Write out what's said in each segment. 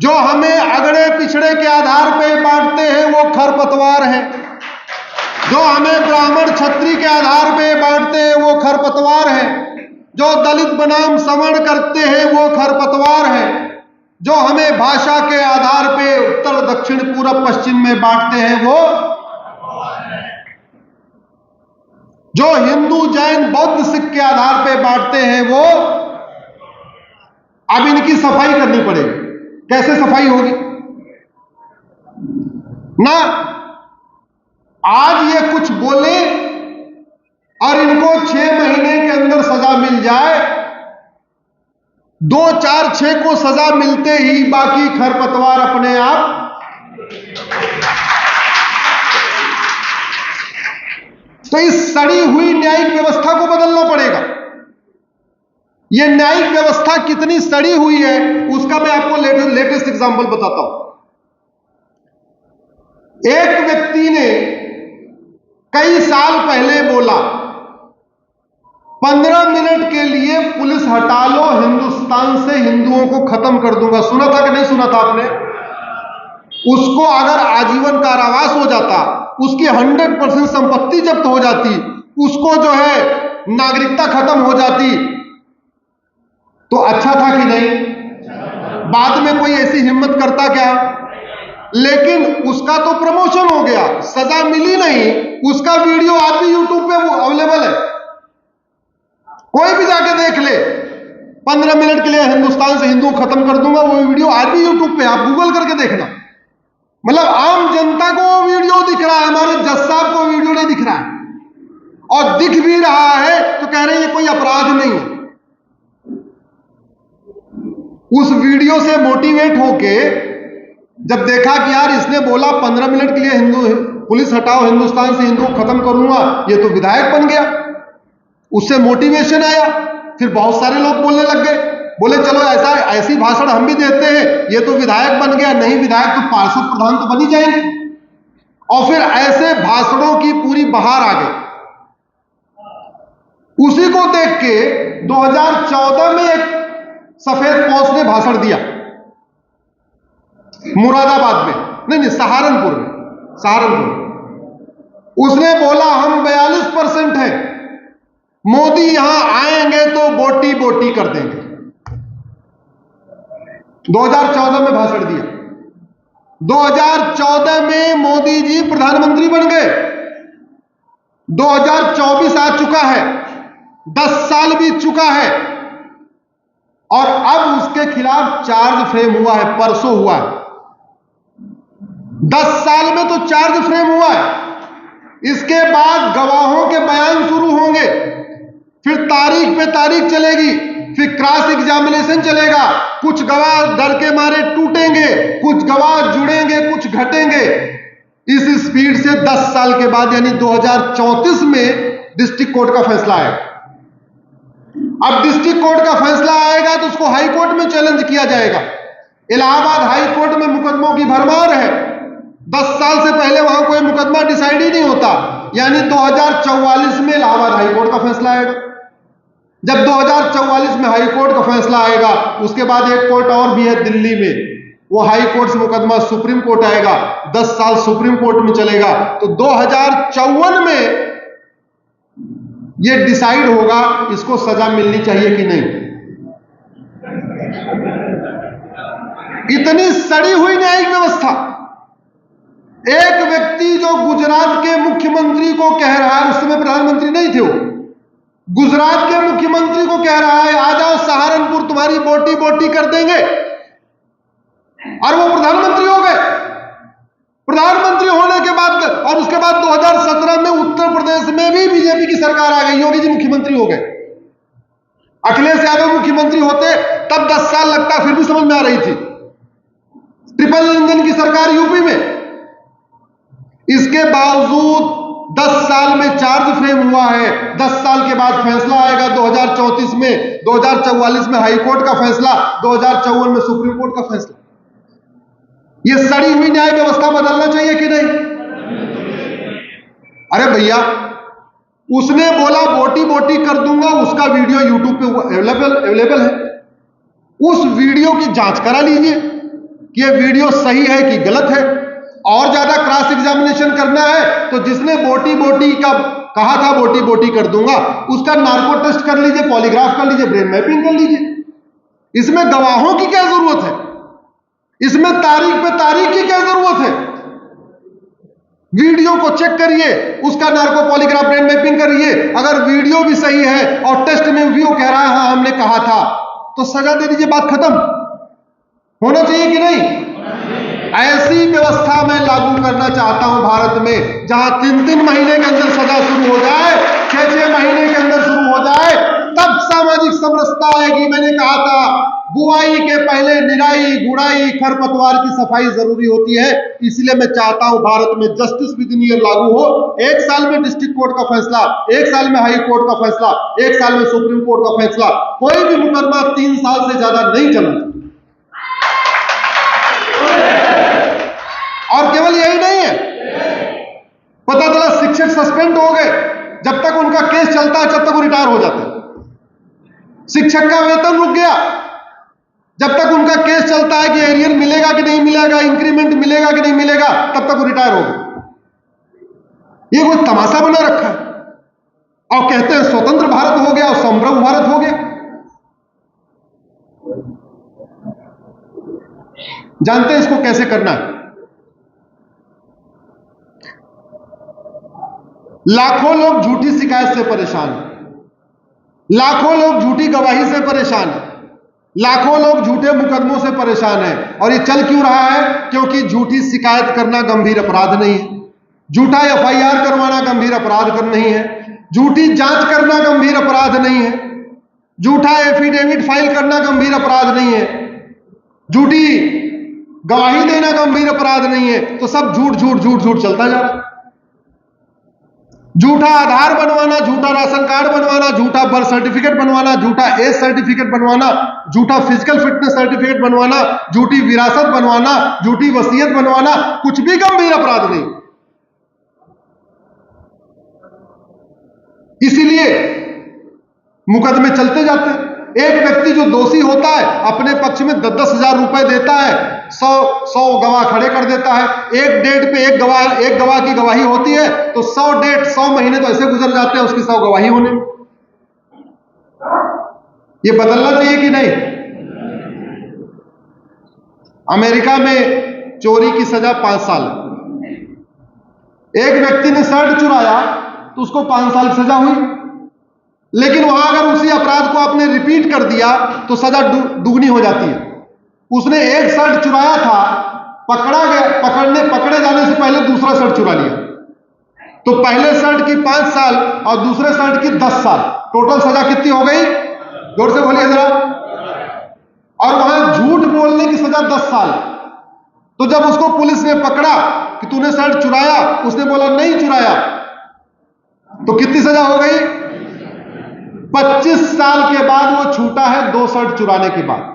जो हमें अगड़े पिछड़े के आधार पर बांटते हैं वो खरपतवार है। जो हमें ब्राह्मण क्षत्रिय के आधार पर बांटते हैं वो खरपतवार है। जो दलित बनाम सवर्ण करते हैं वो खरपतवार है। जो हमें भाषा के आधार पे उत्तर दक्षिण पूरब पश्चिम में बांटते हैं वो, जो हिंदू जैन बौद्ध सिख के आधार पे बांटते हैं वो। अब इनकी सफाई करनी पड़ेगी। कैसे सफाई होगी ना? आज ये कुछ बोले और इनको 6 महीने के अंदर सजा मिल जाए, 2, 4, 6 को सजा मिलते ही बाकी खरपतवार अपने आप। तो इस सड़ी हुई न्यायिक व्यवस्था को बदलना पड़ेगा। यह न्यायिक व्यवस्था कितनी सड़ी हुई है उसका मैं आपको लेटेस्ट एग्जांपल बताता हूं। एक व्यक्ति ने कई साल पहले बोला 15 मिनट के लिए पुलिस हटा लो, हिंदुस्तान से हिंदुओं को खत्म कर दूंगा। सुना था कि नहीं सुना था आपने? उसको अगर आजीवन कारावास हो जाता, उसकी 100% संपत्ति जब्त हो जाती, उसको जो है नागरिकता खत्म हो जाती, तो अच्छा था कि नहीं? बाद में कोई ऐसी हिम्मत करता क्या? लेकिन उसका तो प्रमोशन हो गया, सजा मिली नहीं। उसका वीडियो आज भी यूट्यूब पे अवेलेबल है, कोई भी जाके देख ले। 15 मिनट के लिए हिंदुस्तान से हिंदू खत्म कर दूंगा, वो वीडियो आज भी यूट्यूब पे, आप गूगल करके देखना। मतलब आम जनता को वो वीडियो दिख रहा है, हमारे जज साहब को वीडियो नहीं दिख रहा है। और दिख भी रहा है तो कह रहे हैं ये कोई अपराध नहीं है। उस वीडियो से मोटिवेट होके जब देखा कि यार इसने बोला 15 मिनट के लिए हिंदू पुलिस हटाओ, हिंदुस्तान से हिंदू खत्म करूंगा, ये तो विधायक बन गया। उससे मोटिवेशन आया, फिर बहुत सारे लोग बोलने लग गए, बोले चलो ऐसी भाषण हम भी देते हैं, ये तो विधायक बन गया, नहीं विधायक तो पार्षद प्रधान तो बन ही जाएंगे। और फिर ऐसे भाषणों की पूरी बहार आ गई। उसी को देख के 2014 में एक सफेद पोश ने भाषण दिया मुरादाबाद में, नहीं सहारनपुर में। उसने बोला हम 42% हैं, मोदी यहां आएंगे तो बोटी बोटी कर देंगे। 2014 में भाषण दिया। 2014 में मोदी जी प्रधानमंत्री बन गए। 2024 आ चुका है, 10 साल बीत चुका है, और अब उसके खिलाफ चार्ज फ्रेम हुआ है, परसों हुआ है। 10 साल में तो चार्ज फ्रेम हुआ है। इसके बाद गवाहों के बयान शुरू होंगे, फिर तारीख पे तारीख चलेगी, फिर क्रॉस एग्जामिनेशन चलेगा। कुछ गवाह डर के मारे टूटेंगे, कुछ गवाह जुड़ेंगे, कुछ घटेंगे। इस स्पीड से 10 साल के बाद यानी 2034 में डिस्ट्रिक्ट कोर्ट का फैसला आएगा। अब डिस्ट्रिक्ट कोर्ट का फैसला आएगा तो उसको हाई कोर्ट में चैलेंज किया जाएगा। इलाहाबाद हाई कोर्ट में मुकदमों की भरमार है। 10 साल से पहले वहां कोई मुकदमा डिसाइड ही नहीं होता, यानी 2044 में इलाहाबाद हाई कोर्ट का फैसला आएगा। जब 2044 में हाई कोर्ट का फैसला आएगा, उसके बाद एक कोर्ट और भी है दिल्ली में, वो हाई कोर्ट से मुकदमा सुप्रीम कोर्ट आएगा, 10 साल सुप्रीम कोर्ट में चलेगा। तो 2054 में ये डिसाइड होगा इसको सजा मिलनी चाहिए कि नहीं। इतनी सड़ी हुई न्यायिक व्यवस्था। एक व्यक्ति जो गुजरात के मुख्यमंत्री को कह रहा है, उस समय प्रधानमंत्री नहीं थे वो, गुजरात के मुख्यमंत्री को कह रहा है आ जाओ सहारनपुर तुम्हारी बोटी बोटी कर देंगे, और वो प्रधानमंत्री हो गए। प्रधानमंत्री होने के बाद और उसके बाद 2017 में उत्तर प्रदेश में भी बीजेपी की सरकार आ गई, योगी जी मुख्यमंत्री हो गए। अखिलेश यादव मुख्यमंत्री होते तब 10 साल लगता, फिर भी समझ में आ रही थी। ट्रिपल इंजन की सरकार यूपी में, इसके बावजूद 10 साल में चार्ज फ्रेम हुआ है। 10 साल के बाद फैसला आएगा 2034 में, 2044 में हाई कोर्ट का फैसला, 2054 में सुप्रीम कोर्ट का फैसला। यह सड़ी हुई न्याय व्यवस्था बदलना चाहिए कि नहीं? अरे भैया, उसने बोला बोटी बोटी कर दूंगा, उसका वीडियो यूट्यूब पे अवेलेबल है। उस वीडियो की जांच करा लीजिए। कि ये वीडियो सही है कि गलत है। और ज्यादा क्रॉस एग्जामिनेशन करना है तो जिसने बोटी बोटी का कहा था बोटी बोटी कर दूंगा, उसका नार्को टेस्ट कर लीजिए, पॉलीग्राफ कर लीजिए, ब्रेन मैपिंग कर लीजिए। इसमें गवाहों की क्या जरूरत है? इसमें तारीख पे तारीख की क्या जरूरत है? वीडियो को चेक करिए, उसका नार्को पॉलीग्राफ ब्रेन मैपिंग करिए। अगर वीडियो भी सही है और टेस्ट में भी वो कह रहा है हाँ हमने कहा था, तो सजा दे दीजिए, बात खत्म। होना चाहिए कि नहीं? ऐसी व्यवस्था मैं लागू करना चाहता हूं भारत में, जहां 3-3 महीने के अंदर सजा शुरू हो जाए, 6-6 महीने के अंदर शुरू हो जाए, तब सामाजिक समरसता आएगी। मैंने कहा था बुआई के पहले निराई गुड़ाई खरपतवार की सफाई जरूरी होती है। इसलिए मैं चाहता हूं भारत में जस्टिस विद इन ईयर लागू हो। 1 साल में डिस्ट्रिक्ट कोर्ट का फैसला, 1 साल में हाई कोर्ट का फैसला, 1 साल में सुप्रीम कोर्ट का फैसला। कोई भी मुकदमा 3 साल से ज्यादा नहीं चलना। और केवल यही नहीं है, पता चला शिक्षक सस्पेंड हो गए, जब तक उनका केस चलता है जब तक वो रिटायर हो जाते हैं। शिक्षक का वेतन रुक गया, जब तक उनका केस चलता है कि एरियर मिलेगा कि नहीं मिलेगा, इंक्रीमेंट मिलेगा कि नहीं मिलेगा, तब तक वो रिटायर हो गए। ये कोई तमाशा बना रखा है और कहते हैं स्वतंत्र भारत हो गया और संप्रभु भारत हो गया। जानते हैं इसको कैसे करना है? लाखों लोग झूठी शिकायत से परेशान हैं, लाखों लोग झूठी गवाही से परेशान हैं, लाखों लोग झूठे मुकदमों से परेशान हैं। और ये चल क्यों रहा है? क्योंकि झूठी शिकायत करना गंभीर अपराध नहीं है, झूठा एफआईआर करवाना गंभीर अपराध नहीं है, झूठी जांच करना गंभीर अपराध नहीं है, झूठा एफिडेविट फाइल करना गंभीर अपराध नहीं है, झूठी गवाही देना गंभीर अपराध नहीं है। तो सब झूठ झूठ झूठ झूठ चलता जा रहा है। झूठा आधार बनवाना, झूठा राशन कार्ड बनवाना, झूठा बर्थ सर्टिफिकेट बनवाना, झूठा एज सर्टिफिकेट बनवाना, झूठा फिजिकल फिटनेस सर्टिफिकेट बनवाना, झूठी विरासत बनवाना, झूठी वसीयत बनवाना, कुछ भी गंभीर अपराध नहीं। इसीलिए मुकदमे चलते जाते हैं। एक व्यक्ति जो दोषी होता है अपने पक्ष में 10-10 हजार रुपए देता है, 100 गवाह खड़े कर देता है। एक डेट पे एक गवाह की गवाही होती है तो 100 महीने तो ऐसे गुजर जाते हैं उसकी 100 गवाही होने में। ये बदलना चाहिए कि नहीं? अमेरिका में चोरी की सजा 5 साल है। एक व्यक्ति ने शर्ट चुराया तो उसको 5 साल की सजा हुई, लेकिन वहां अगर उसी अपराध को आपने रिपीट कर दिया तो सजा दुगनी हो जाती है। उसने एक शर्ट चुराया था, पकड़े जाने से पहले दूसरा शर्ट चुरा लिया, तो पहले शर्ट की 5 साल और दूसरे शर्ट की 10 साल, टोटल सजा कितनी हो गई? जोर से बोलिए जरा। और वहां झूठ बोलने की सजा 10 साल। तो जब उसको पुलिस ने पकड़ा कि तूने शर्ट चुराया, उसने बोला नहीं चुराया, तो कितनी सजा हो गई? 25 साल के बाद वो छूटा है 2 शर्ट चुराने के बाद।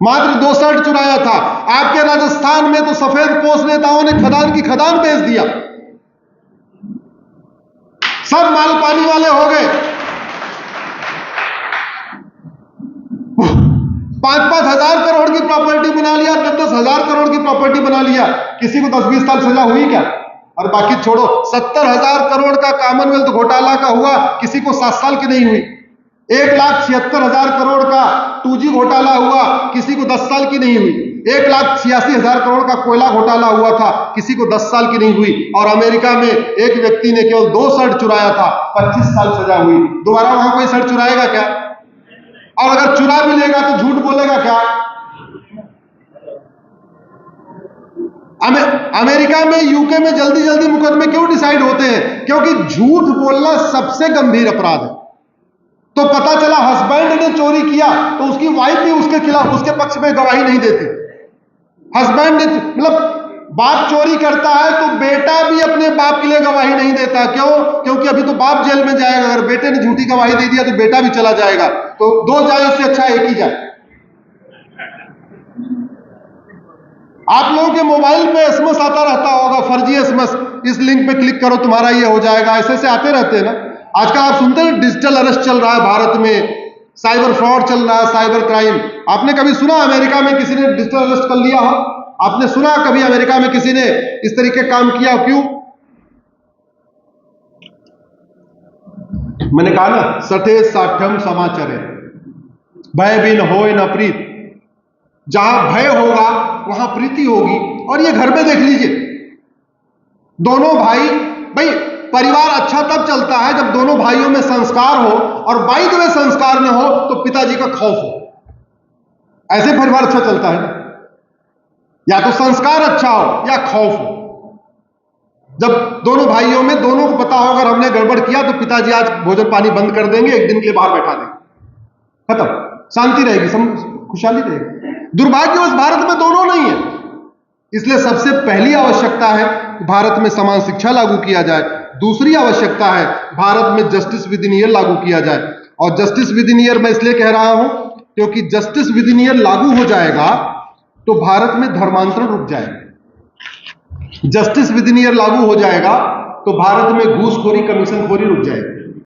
मात्र 2 शर्ट चुराया था। आपके राजस्थान में तो सफेद पोष नेताओं ने खदान की खदान बेच दिया, सब माल पानी वाले हो गए। 5-5 हजार करोड़ की प्रॉपर्टी बना लिया, 10-10 हजार करोड़ की प्रॉपर्टी बना लिया। किसी को 10-20 साल सजा हुई क्या? और बाकी छोड़ो, 70,000 करोड़ का कॉमनवेल्थ घोटाला का हुआ, किसी को 7 साल की नहीं हुई। 1,76,000 करोड़ का 2G घोटाला हुआ, किसी को 10 साल की नहीं हुई। 1,86,000 करोड़ का कोयला घोटाला हुआ था, किसी को 10 साल की नहीं हुई। और अमेरिका में एक व्यक्ति ने केवल 2 शर्ट चुराया था, 25 साल सजा हुई। दोबारा वहां कोई शर्ट चुराएगा क्या? और अगर चुरा भी लेगा तो झूठ बोलेगा क्या? अमेरिका में, यूके में जल्दी जल्दी मुकदमे क्यों डिसाइड होते हैं? क्योंकि झूठ बोलना सबसे गंभीर अपराध है। तो पता चला हस्बैंड ने चोरी किया तो उसकी वाइफ भी उसके खिलाफ, उसके पक्ष में गवाही नहीं देती। हस्बैंड ने, मतलब बाप चोरी करता है तो बेटा भी अपने बाप के लिए गवाही नहीं देता। क्यों? क्योंकि अभी तो बाप जेल में जाएगा, अगर बेटे ने झूठी गवाही दे दिया तो बेटा भी चला जाएगा। तो 2 जाए उससे अच्छा एक ही जाए। आप लोगों के मोबाइल पे एसएमएस आता रहता होगा, फर्जी एसएमएस, इस लिंक पे क्लिक करो तुम्हारा ये हो जाएगा, ऐसे आते रहते हैं ना। आजकल आप सुनते हैं डिजिटल अरेस्ट चल रहा है भारत में, साइबर फ्रॉड चल रहा है, साइबर क्राइम। आपने कभी सुना अमेरिका में किसी ने डिजिटल अरेस्ट कर लिया हो? आपने सुना कभी अमेरिका में किसी ने इस तरीके काम किया? क्यों? मैंने कहा ना, सठे साठ्यम समाचरे भय बिन होय न प्रीत। जहां भय होगा वहां प्रीति होगी। और ये घर में देख लीजिए, दोनों भाई, भाई परिवार अच्छा तब चलता है जब दोनों भाइयों में संस्कार हो, और बाई द वे संस्कार में हो तो पिताजी का खौफ हो। ऐसे परिवार अच्छा चलता है। या तो संस्कार अच्छा हो या खौफ हो। जब दोनों भाइयों में दोनों को पता हो अगर हमने गड़बड़ किया तो पिताजी आज भोजन पानी बंद कर देंगे, एक दिन के लिए बाहर बैठा देंगे, खत्म, शांति रहेगी, खुशहाली रहेगी। दुर्भाग्यवश भारत में दोनों नहीं है। इसलिए सबसे पहली आवश्यकता है भारत में समान शिक्षा लागू किया जाए। दूसरी आवश्यकता है भारत में जस्टिस विद इन ईयर लागू किया जाए। और जस्टिस विद इन ईयर मैं इसलिए कह रहा हूं क्योंकि जस्टिस विद इन ईयर लागू हो जाएगा तो भारत में धर्मांतरण रुक जाएगा। जस्टिस विद इन ईयर लागू हो जाएगा तो भारत में घूसखोरी, कमीशनखोरी रुक जाएगी।